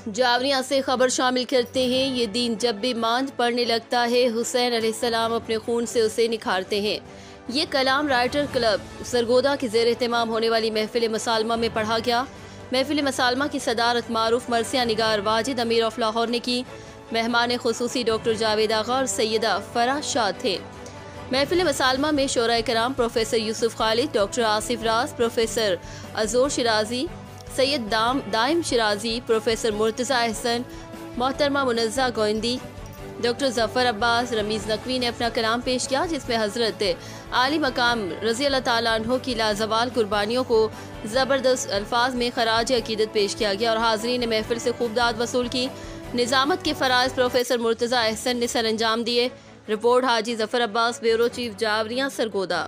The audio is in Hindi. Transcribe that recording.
जावरिया से खबर शामिल करते हैं। ये दीन जब भी मांझ पड़ने लगता है, हुसैन अलैहिस्सलाम अपने खून से उसे निखारते हैं। ये कलाम राइटर क्लब सरगोदा की ज़ेर एहतमाम होने वाली महफिल मसालमा में पढ़ा गया। महफिल मसालमा की सदारत मारूफ मरसिया निगार वाजिद अमीर ऑफ लाहौर ने की। मेहमान खुसूसी डॉक्टर जावेद आगा और सैयदा फराह शाह थे। महफिल मसालमा में शोरा कराम प्रोफेसर यूसुफ खालिद, डॉक्टर आसिफ राज, प्रोफेसर अजोर शिराजी, सैयद दाइम शिराजी, प्रोफेसर मुर्तज़ा अहसन, मोहतरमा मुनज़्ज़ा गोइंदी, डॉक्टर ज़फ़र अब्बास, रमीज़ नकवी ने अपना कलाम पेश किया, जिसमें हज़रत आली मकाम रज़ी अल्लाह ताला अन्हो की लाजवाल कुर्बानियों को ज़बरदस्त अल्फाज में खराज अकीदत पेश किया गया और हाज़रीन ने महफिल से खूब दाद वसूल की। निज़ामत के फ़राइज़ प्रोफेसर मुर्तज़ा अहसन ने सर अंजाम दिए। रिपोर्ट हाजी ज़फ़र अब्बास, ब्यूरो चीफ, जावरिया सरगोदा।